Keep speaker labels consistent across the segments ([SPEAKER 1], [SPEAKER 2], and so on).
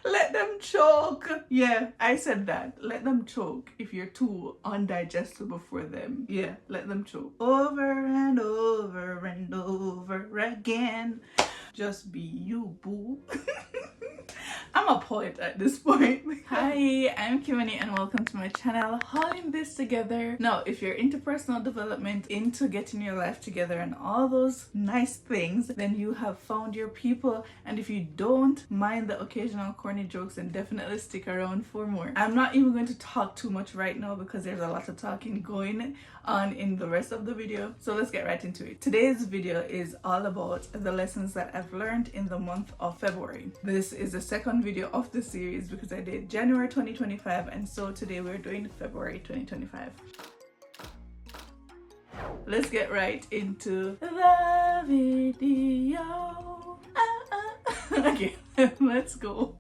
[SPEAKER 1] Let them choke. Yeah, I said that. Let them choke if you're too undigestible for them. Yeah, let them choke. Over and over and over again. Just be you, boo. I'm a poet at this point. Hi, I'm Kimani and welcome to my channel, Hauling This Together. Now, if you're into personal development, into getting your life together and all those nice things, then you have found your people. And if you don't mind the occasional corny jokes, then definitely stick around for more. I'm not even going to talk too much right now because there's a lot of talking going on in the rest of the video. So let's get right into it. Today's video is all about the lessons that I've learned in the month of February. This is the second video of the series because I did January 2025 and so today we're doing February 2025. Let's get right into the video. Okay, let's go.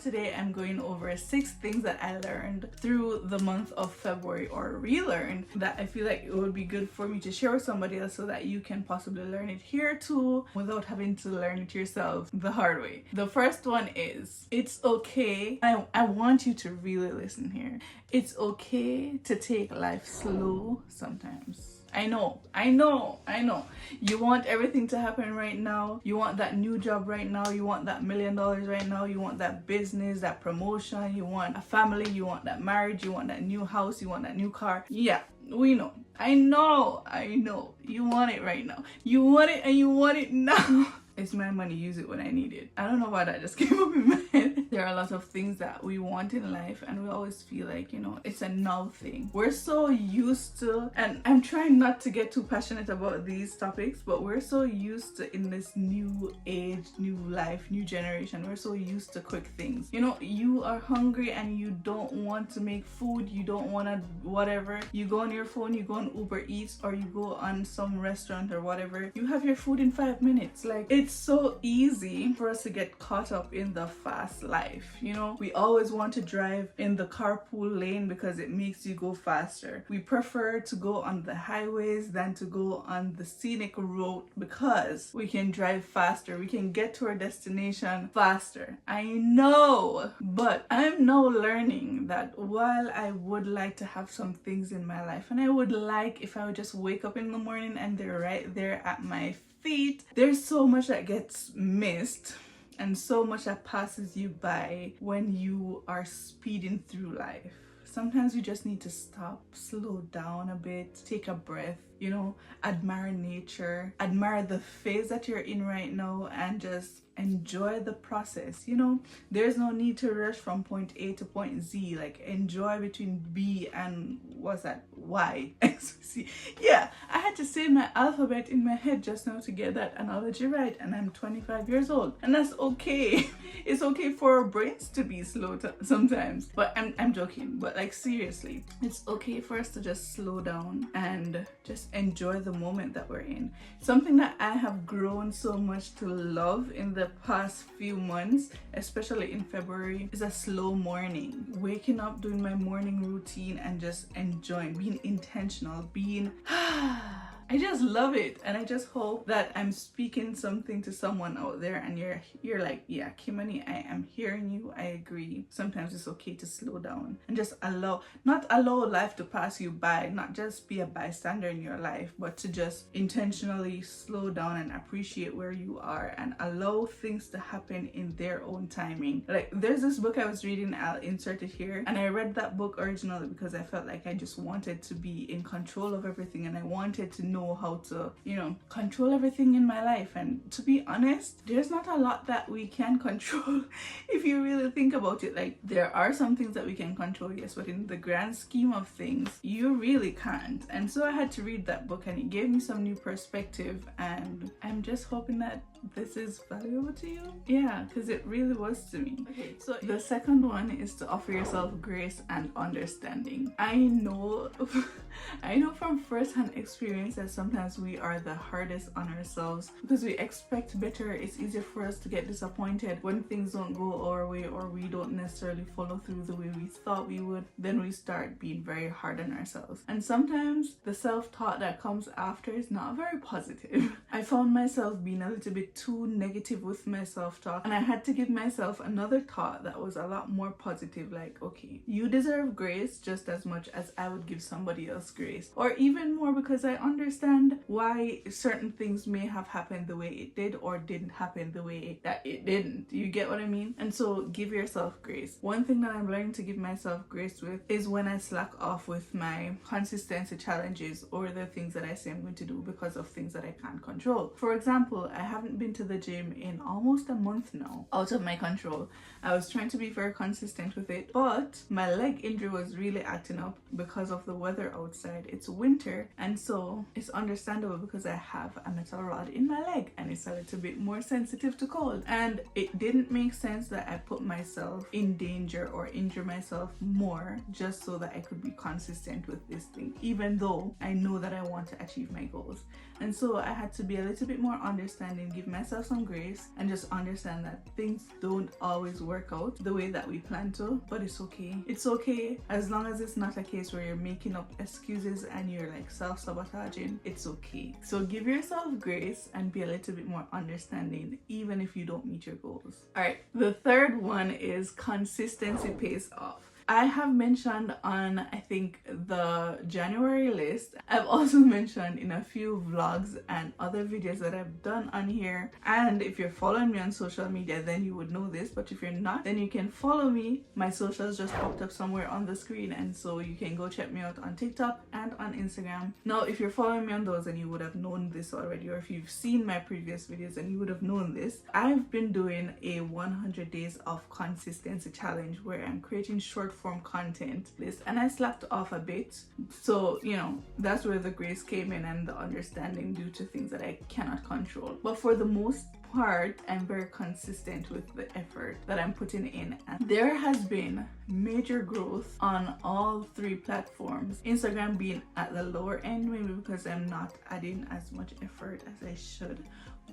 [SPEAKER 1] Today I'm going over 6 things that I learned through the month of February, or relearned, that I feel like it would be good for me to share with somebody else so that you can possibly learn it here too without having to learn it yourself the hard way. The first one is, it's okay. I want you to really listen here. It's okay to take life slow sometimes. I know. You want everything to happen right now. You want that new job right now. You want that $1 million right now. You want that business, that promotion. You want a family. You want that marriage. You want that new house. You want that new car. Yeah, we know. I know. You want it right now. You want it and you want it now. It's my money, use it when I need it. I don't know why that just came up in my head. There are a lot of things that we want in life and we always feel like, you know, it's a now thing. We're so used to, and I'm trying not to get too passionate about these topics, but we're so used to, in this new age, new life, new generation, we're so used to quick things. You know, you are hungry and you don't want to make food, you don't want to whatever. You go on your phone, you go on Uber Eats, or you go on some restaurant or whatever. You have your food in 5 minutes. Like, it's so easy for us to get caught up in the fast life. You know, we always want to drive in the carpool lane because it makes you go faster. We prefer to go on the highways than to go on the scenic road because we can drive faster. We can get to our destination faster. I know, but I'm now learning that while I would like to have some things in my life, and I would like if I would just wake up in the morning and they're right there at my feet, there's so much that gets missed and so much that passes you by when you are speeding through life. Sometimes you just need to stop, slow down a bit, take a breath, you know, admire nature, admire the phase that you're in right now, and just enjoy the process. You know, there's no need to rush from point A to point Z. Like, enjoy between B and what's that, Y. Yeah, I had to say my alphabet in my head just now to get that analogy right, and I'm 25 years old, and that's okay. It's okay for our brains to be slow sometimes, but I'm joking, but like, seriously, it's okay for us to just slow down and just enjoy the moment that we're in. Something that I have grown so much to love in the past few months, especially in February, is a slow morning. Waking up, doing my morning routine, and just enjoying, being intentional, being I just love it, and I just hope that I'm speaking something to someone out there and you're like, yeah, Kimani, I am hearing you, I agree. Sometimes it's okay to slow down and just not allow life to pass you by, not just be a bystander in your life, but to just intentionally slow down and appreciate where you are and allow things to happen in their own timing. Like, there's this book I was reading, I'll insert it here, and I read that book originally because I felt like I just wanted to be in control of everything and I wanted to know how to, you know, control everything in my life. And to be honest, there's not a lot that we can control if you really think about it. Like, there are some things that we can control, yes, but in the grand scheme of things, you really can't. And so I had to read that book and it gave me some new perspective, and I'm just hoping that this is valuable to you? Yeah, because it really was to me. Okay, so the second one is to offer yourself grace and understanding. I know I know from first-hand experience that sometimes we are the hardest on ourselves because we expect better. It's easier for us to get disappointed when things don't go our way or we don't necessarily follow through the way we thought we would. Then we start being very hard on ourselves, and sometimes the self-talk that comes after is not very positive. I found myself being a little bit too negative with my self-talk, and I had to give myself another thought that was a lot more positive, like, okay, you deserve grace just as much as I would give somebody else grace, or even more, because I understand why certain things may have happened the way it did or didn't happen the way that it didn't. You get what I mean? And so give yourself grace. One thing that I'm learning to give myself grace with is when I slack off with my consistency challenges or the things that I say I'm going to do because of things that I can't control. For example, I haven't been to the gym in almost a month now, out of my control. I was trying to be very consistent with it, but my leg injury was really acting up because of the weather outside. It's winter, and so it's understandable because I have a metal rod in my leg and it's a little bit more sensitive to cold, and it didn't make sense that I put myself in danger or injure myself more just so that I could be consistent with this thing, even though I know that I want to achieve my goals. And so I had to be a little bit more understanding, give myself some grace, and just understand that things don't always work out the way that we plan to, but it's okay. It's okay as long as it's not a case where you're making up excuses and you're like self-sabotaging. It's okay. So give yourself grace and be a little bit more understanding, even if you don't meet your goals. All right, the third one is consistency pays off. I have mentioned on, I think, the January list. I've also mentioned in a few vlogs and other videos that I've done on here. And if you're following me on social media, then you would know this. But if you're not, then you can follow me. My socials just popped up somewhere on the screen, and so you can go check me out on TikTok and on Instagram. Now, if you're following me on those, then you would have known this already, or if you've seen my previous videos, then you would have known this. I've been doing a 100 days of consistency challenge where I'm creating short form content list, and I slacked off a bit, so you know, that's where the grace came in and the understanding due to things that I cannot control. But for the most part, I'm very consistent with the effort that I'm putting in, and there has been major growth on all three platforms. Instagram being at the lower end, maybe because I'm not adding as much effort as I should.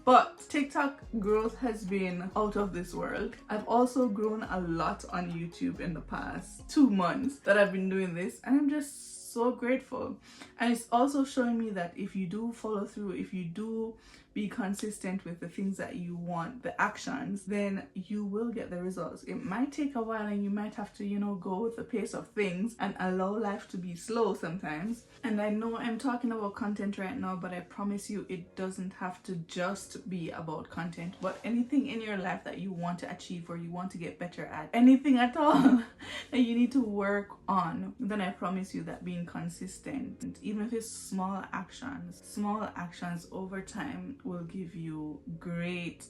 [SPEAKER 1] But TikTok growth has been out of this world. I've also grown a lot on YouTube in the past 2 months that I've been doing this, and I'm just so grateful. And it's also showing me that if you do follow through, if you do be consistent with the things that you want, the actions, then you will get the results. It might take a while, and you might have to, you know, go with the pace of things and allow life to be slow sometimes. And I know I'm talking about content right now, but I promise you it doesn't have to just be about content, but anything in your life that you want to achieve or you want to get better at, anything at all that you need to work on, then I promise you that being consistent, even if it's small actions over time, will give you great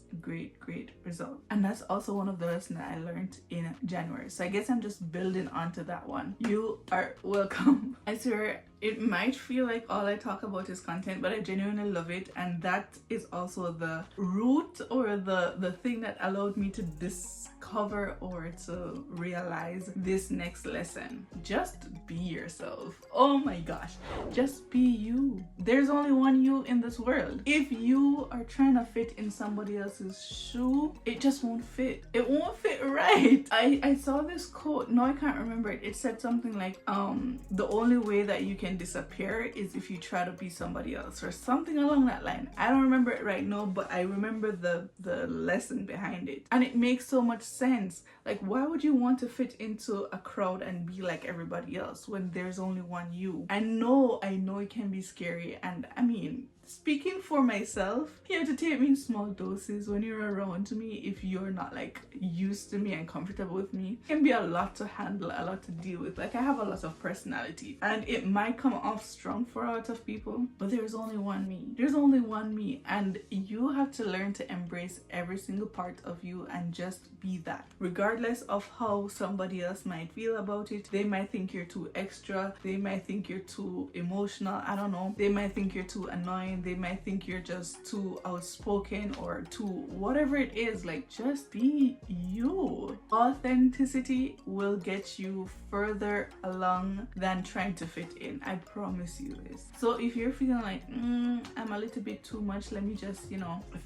[SPEAKER 1] results. And that's also one of the lessons that I learned in January, so I guess I'm just building onto that one. You are welcome. I swear it might feel like all I talk about is content, but I genuinely love it, and that is also the root or the thing that allowed me to discover or to realize this next lesson. Just be yourself. Oh my gosh, just be you. There's only one you in this world. If you are trying to fit in somebody else's shoe, it just won't fit. It won't fit right. I saw this quote, no, I can't remember it. It said something like the only way that you can disappear is if you try to be somebody else, or something along that line. I don't remember it right now, but I remember the lesson behind it, and it makes so much sense. Like, why would you want to fit into a crowd and be like everybody else when there's only one you? I know it can be scary, and I mean, speaking for myself, you have to take me in small doses when you're around me. If you're not like used to me and comfortable with me, it can be a lot to handle, a lot to deal with. Like, I have a lot of personality, and it might come off strong for a lot of people, but there's only one me. There's only one me, and you have to learn to embrace every single part of you and just be that, regardless of how somebody else might feel about it. They might think you're too extra, they might think you're too emotional, I don't know, they might think you're too annoying, mind. They might think you're just too outspoken or too whatever it is. Like, just be you. Authenticity will get you further along than trying to fit in. I promise you this. So if you're feeling like, I'm a little bit too much, let me just,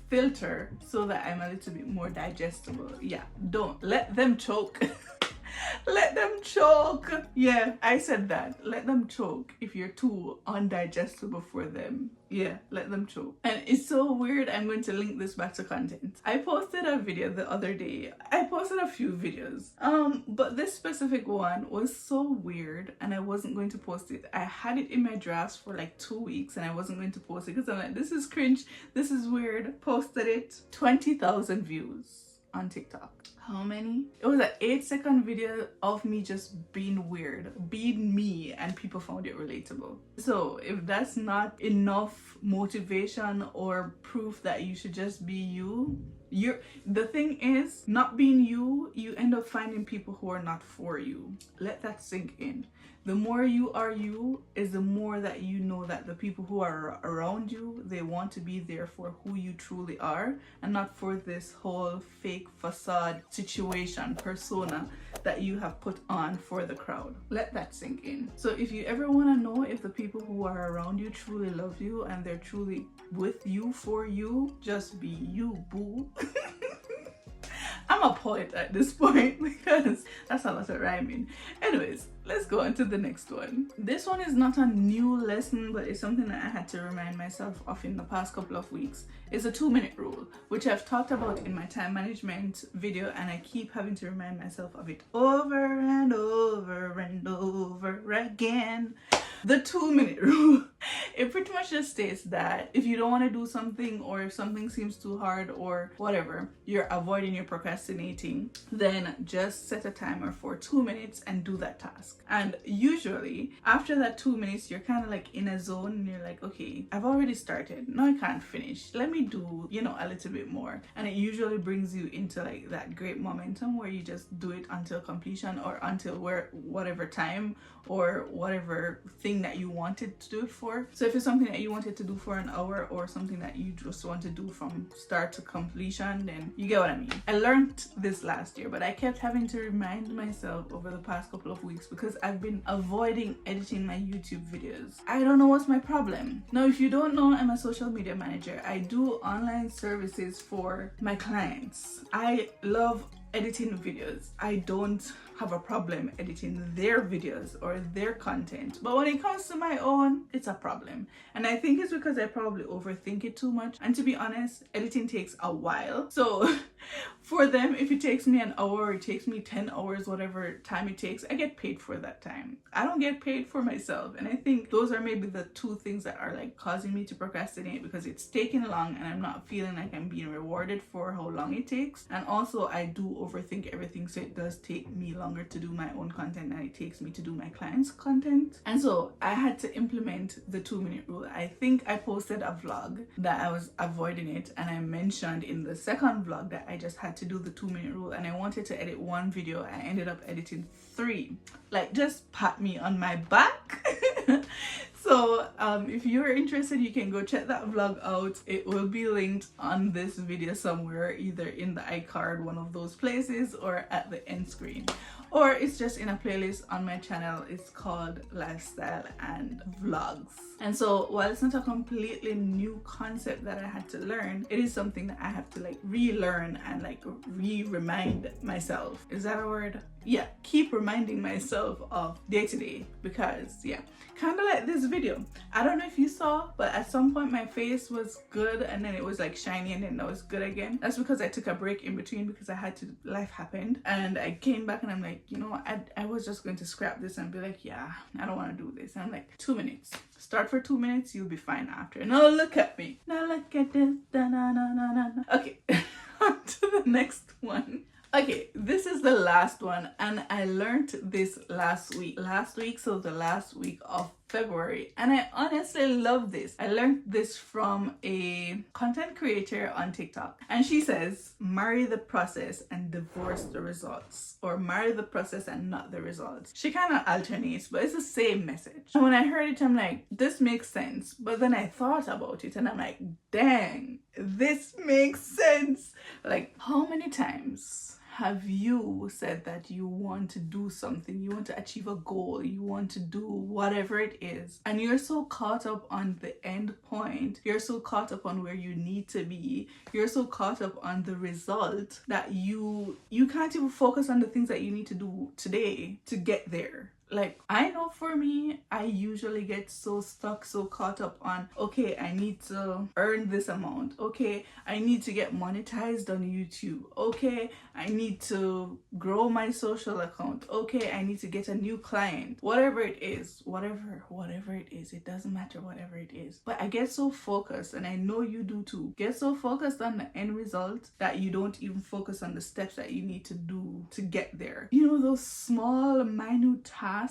[SPEAKER 1] filter so that I'm a little bit more digestible. Yeah, don't let them choke. Let them choke. Yeah, I said that. Let them choke if you're too undigestible for them. Yeah, let them choke. And it's so weird. I'm going to link this back to content. I posted a video the other day. I posted a few videos. But this specific one was so weird and I wasn't going to post it. I had it in my drafts for like 2 weeks and I wasn't going to post it because I'm like, this is cringe. This is weird. Posted it. 20,000 views on TikTok. How many? It was an 8-second video of me just being weird, being me, and people found it relatable. So if that's not enough motivation or proof that you should just be you, the thing is, not being you, you end up finding people who are not for you. Let that sink in. The more you are you is the more that you know that the people who are around you, they want to be there for who you truly are and not for this whole fake facade situation, persona that you have put on for the crowd. Let that sink in. So if you ever want to know if the people who are around you truly love you and they're truly with you for you, just be you, boo. I'm a poet at this point because that's a lot of rhyming. Anyways, let's go on to the next one. This one is not a new lesson, but it's something that I had to remind myself of in the past couple of weeks. It's a 2-minute rule, which I've talked about in my time management video, and I keep having to remind myself of it over and over and over again. The 2-minute rule. It pretty much just states that if you don't want to do something, or if something seems too hard or whatever, you're avoiding, you're procrastinating, then just set a timer for 2 minutes and do that task. And usually after that 2 minutes, you're kind of like in a zone and you're like, okay, I've already started. Now I can't finish. Let me do, a little bit more. And it usually brings you into like that great momentum where you just do it until completion or until whatever time or whatever thing that you wanted to do it for. So if it's something that you wanted to do for an hour or something that you just want to do from start to completion, then you get what I mean. I learned this last year, but I kept having to remind myself over the past couple of weeks because I've been avoiding editing my YouTube videos. I don't know what's my problem. Now, if you don't know, I'm a social media manager. I do online services for my clients. I love editing videos. I don't have a problem editing their videos or their content, but when it comes to my own, it's a problem. And I think it's because I probably overthink it too much, and to be honest, editing takes a while. So for them, if it takes me an hour or it takes me 10 hours, whatever time it takes, I get paid for that time. I don't get paid for myself. And I think those are maybe the two things that are like causing me to procrastinate, because it's taking long and I'm not feeling like I'm being rewarded for how long it takes. And also I do overthink everything, so it does take me longer to do my own content than it takes me to do my clients' content. And so I had to implement the 2-minute rule. I think I posted a vlog that I was avoiding it, and I mentioned in the second vlog that I just had to do the 2-minute rule, and I wanted to edit 1 video. I ended up editing 3. Like, just pat me on my back. So if you're interested, you can go check that vlog out. It will be linked on this video somewhere, either in the iCard, one of those places, or at the end screen, or it's just in a playlist on my channel. It's called Lifestyle and Vlogs. And so while it's not a completely new concept that I had to learn, it is something that I have to like relearn and like remind myself. Is that a word? Yeah, keep reminding myself of day to day, because yeah, kind of like this video. I don't know if you saw, but at some point my face was good and then it was like shiny and then that was good again. That's because I took a break in between because I had to, life happened, and I came back and I'm like, I was just going to scrap this and be like, yeah, I don't want to do this. And I'm like, 2 minutes. Start for 2 minutes, you'll be fine after. Now look at me. Now look at this. Okay, on to the next one. Okay, this is the last one, and I learned this last week. So the last week of February, and I honestly love this. I learned this from a content creator on TikTok, and she says, marry the process and divorce the results, or marry the process and not the results. She kind of alternates, but it's the same message. And when I heard it, I'm like, this makes sense. But then I thought about it and I'm like, dang, this makes sense. Like, how many times have you said that you want to do something, you want to achieve a goal, you want to do whatever it is, and you're so caught up on the end point, you're so caught up on where you need to be, you're so caught up on the result that you can't even focus on the things that you need to do today to get there. Like, I know for me, I usually get so stuck, so caught up on, okay, I need to earn this amount. Okay, I need to get monetized on YouTube. Okay, I need to grow my social account. Okay, I need to get a new client. Whatever it is, whatever it is, it doesn't matter whatever it is. But I get so focused, and I know you do too, get so focused on the end result that you don't even focus on the steps that you need to do to get there. You know, those small, minute tasks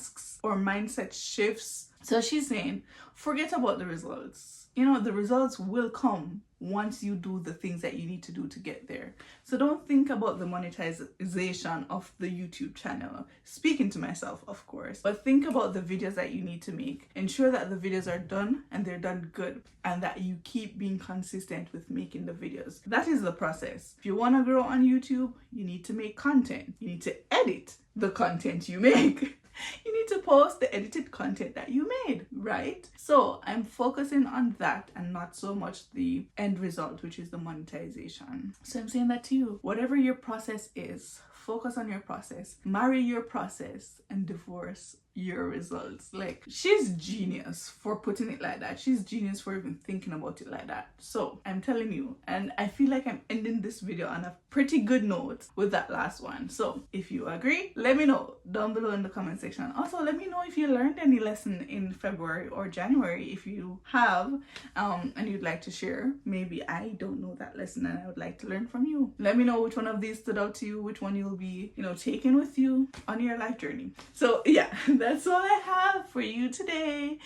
[SPEAKER 1] or mindset shifts. So she's saying, forget about the results. You know, the results will come once you do the things that you need to do to get there. So don't think about the monetization of the YouTube channel. Speaking to myself, of course, but think about the videos that you need to make. Ensure that the videos are done and they're done good, and that you keep being consistent with making the videos. That is the process. If you want to grow on YouTube, you need to make content. You need to edit the content you make. You need to post the edited content that you made, right? So I'm focusing on that and not so much the end result, which is the monetization. So I'm saying that to you, whatever your process is, focus on your process, marry your process, and divorce your results. Like, she's genius for putting it like that. She's genius for even thinking about it like that. So I'm telling you, and I feel like I'm ending this video on a pretty good note with that last one. So if you agree, let me know down below in the comment section. Also, let me know if you learned any lesson in February or January. If you have and you'd like to share, maybe I don't know that lesson and I would like to learn from you. Let me know which one of these stood out to you, which one you'll be, you know, taking with you on your life journey. So yeah, that's all I have for you today.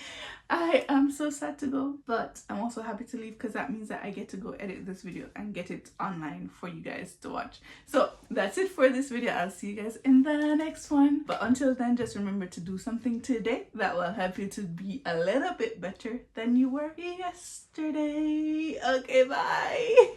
[SPEAKER 1] I am so sad to go, but I'm also happy to leave because that means that I get to go edit this video and get it online for you guys to watch. So that's it for this video. I'll see you guys in the next one. But until then, just remember to do something today that will help you to be a little bit better than you were yesterday. Okay, bye.